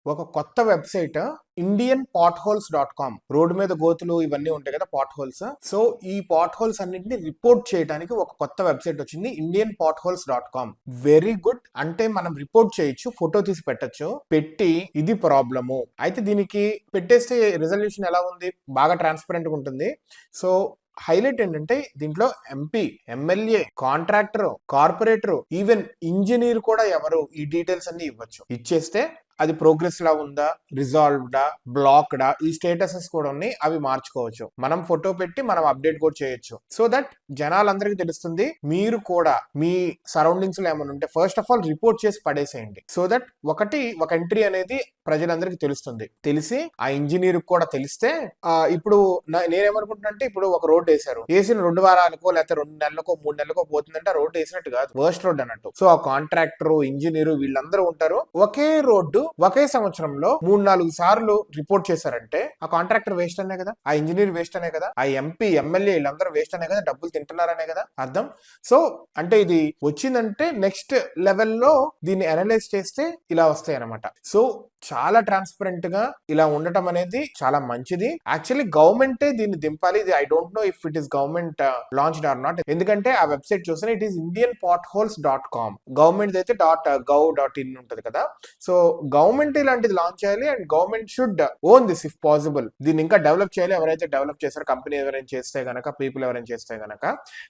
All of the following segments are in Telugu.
ఒక కొత్త వెబ్సైట్ indianpotholes.com. రోడ్డు మీద గోతులు ఇవన్నీ ఉంటాయి కదా, పాట్ హోల్స్. సో ఈ పాట్ హోల్స్ అన్నింటిని రిపోర్ట్ చేయడానికి ఒక కొత్త వెబ్సైట్ వచ్చింది, indianpotholes.com. Very good. అంటే మనం రిపోర్ట్ చేయొచ్చు, ఫోటో తీసి పెట్టచ్చు, పెట్టి ఇది ప్రాబ్లము అయితే దీనికి పెట్టేస్తే రిజల్యూషన్ ఎలా ఉంది, బాగా ట్రాన్స్పరెంట్ గా ఉంటుంది. సో హైలైట్ ఏంటంటే దీంట్లో MP, MLA, contractor, corporator, even engineer కూడా ఎవరు ఈ డీటెయిల్స్ అన్ని ఇవ్వచ్చు. ఇచ్చేస్తే అది ప్రోగ్రెస్ లా ఉందా, రిజాల్వ్డా, బ్లాక్డా, ఈ స్టేటసెస్ కూడా ఉన్నాయి, అవి మార్చుకోవచ్చు. మనం ఫోటో పెట్టి మనం అప్డేట్ కూడా చేయొచ్చు. సో దట్ జనాలందరికీ తెలుస్తుంది. మీరు కూడా మీ సరౌండింగ్స్ లో ఏమైనా ఉంటే ఫస్ట్ ఆఫ్ ఆల్ రిపోర్ట్ చేసి పడేసేయండి. సో దట్ ఒక ఎంట్రీ అనేది ప్రజలందరికీ తెలుస్తుంది. తెలిసి ఆ ఇంజనీర్ కూడా తెలిస్తే ఇప్పుడు నేనేమనుకుంటున్నా అంటే, ఇప్పుడు ఒక రోడ్ వేసారు, వేసిన 2 వారాలకో లేకపోతే 2 నెలలకో 3 నెలలకో పోతుందంటే ఆ రోడ్ వేసినట్టు కాదు, వర్స్ట్ రోడ్ అన్నట్టు. సో ఆ కాంట్రాక్టర్, ఇంజనీర్ వీళ్ళందరూ ఉంటారు. ఒకే రోడ్డు ఒకే సంవత్సరంలో 3-4 సార్లు రిపోర్ట్ చేశారంటే ఆ కాంట్రాక్టర్ వేస్ట్ అనే కదా, ఆ ఇంజనీర్ వేస్ట్ అనే కదా, ఆ ఎంపీ, ఎమ్మెల్యే వీళ్ళందరూ వేస్ట్ అనే కదా, డబ్బులు తింటున్నారనే కదా అర్థం. సో అంటే ఇది వచ్చిందంటే నెక్స్ట్ లెవెల్లో దీన్ని అనలైజ్ చేస్తే ఇలా వస్తాయి అనమాట. సో చాలా ట్రాన్స్పరెంట్ గా ఇలా ఉండటం అనేది చాలా మంచిది. యాక్చువల్లీ గవర్నమెంటే దీన్ని దింపాలి. ఇది I don't know if it is government launched or not, ఎందుకంటే ఆ వెబ్సైట్ చూస్తే ఇట్ ఈస్ indianpotholes.com. గవర్నమెంట్ అయితే .gov.in ఉంటది కదా. సో గవర్నమెంట్ ఇలాంటిది లాంచ్ చేయాలి and government should own this if possible. దీన్ని ఇంకా డెవలప్ చేయాలి. ఎవరైతే డెవలప్ చేస్తారో, కంపెనీ ఎవరైనా చేస్తే గనక, పీపుల్ ఎవరైనా చేస్తే గనక.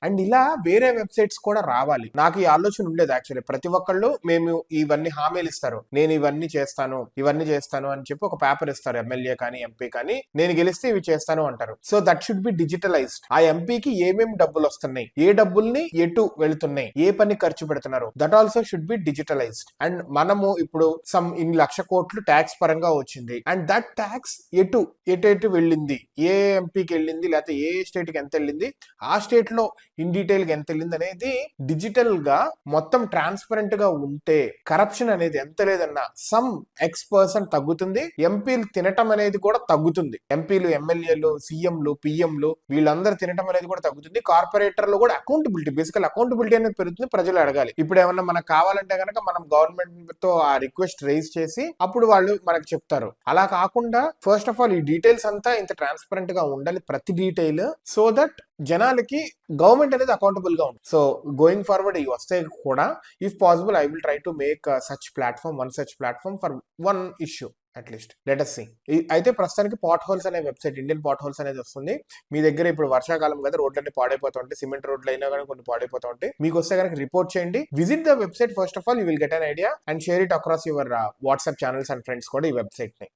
అండ్ ఇలా వేరే వెబ్సైట్స్ కూడా రావాలి. నాకు ఈ ఆలోచన ఉండేది యాక్చువల్లీ. ప్రతి ఒక్కళ్ళు మేము ఇవన్నీ హామీలు ఇస్తారు, నేను ఇవన్నీ చేస్తాను అని చెప్పి ఒక పేపర్ ఇస్తారు, ఎమ్మెల్యే కానీ ఎంపీ కానీ, నేను గెలిస్తే ఇవి చేస్తాను అంటారు. So that should be digitalised. ఆ ఎంపీకి ఏమేమి డబ్బులు వస్తున్నాయి, ఏ డబ్బుల్ని ఎటు వెళుతున్నాయి, ఏ పని ఖర్చు పెడుతున్నారు, that also should be digitalised. And మనము ఇప్పుడు ఇన్ని 1,00,000 కోట్లు ట్యాక్స్ పరంగా వచ్చింది, అండ్ దట్ ట్యాక్స్ ఎటు వెళ్ళింది, ఏ ఎంపీకి వెళ్ళింది, లేకపోతే ఏ స్టేట్ కి ఎంత వెళ్ళింది, ఆ స్టేట్ లో ఇన్ డీటెయిల్ గా ఎంత వెళ్ళింది అనేది డిజిటల్ గా మొత్తం ట్రాన్స్పరెంట్ గా ఉంటే కరప్షన్ అనేది ఎంత లేదన్నా X% తగ్గుతుంది. ఎంపీలు తినటం అనేది కూడా తగ్గుతుంది. ఎంపీలు, ఎమ్మెల్యేలు, సీఎంలు, పిఎంలు వీళ్ళందరూ తినటం అనేది కూడా తగ్గుతుంది. కార్పొరేటర్లు కూడా అకౌంటబిలిటీ, బేసికల్ అకౌంటబిలిటీ అనేది పెరుగుతుంది. ప్రజలు అడగాలి. ఇప్పుడు ఏమన్నా మనకు కావాలంటే కనుక మనం గవర్నమెంట్ తో ఆ రిక్వెస్ట్ రైజ్ చేసి అప్పుడు వాళ్ళు మనకు చెప్తారు. అలా కాకుండా ఫస్ట్ ఆఫ్ ఆల్ ఈ డీటెయిల్స్ అంతా ఇంత ట్రాన్స్పరెంట్ గా ఉండాలి, ప్రతి డీటెయిల్, సో దట్ జనాలకి గవర్నమెంట్ అనేది అకౌంటబుల్ గా ఉంది. సో గోయింగ్ ఫార్వర్డ్ ఇవి వస్తే కూడా, if possible I will try to make such platform, one such platform for one issue at least. Let us see. అయితే ప్రస్తుతానికి పాట్ హోల్స్ అనే వెబ్సైట్, ఇండియన్ పాట్ హోల్స్ అనేది వస్తుంది. మీ దగ్గర ఇప్పుడు వర్షాకాలం కదా, రోడ్లన్నీ పాడైపోతూ ఉంటాయి, సిమెంట్ రోడ్లు అయినా కానీ కొన్ని పాడైపోతూ ఉంటాయి. మీకు వస్తే కనుక రిపోర్ట్ చేయండి. Visit the website first of all, you will get an idea and share it across your WhatsApp channels and friends కూడా ఈ వెబ్సైట్ ని.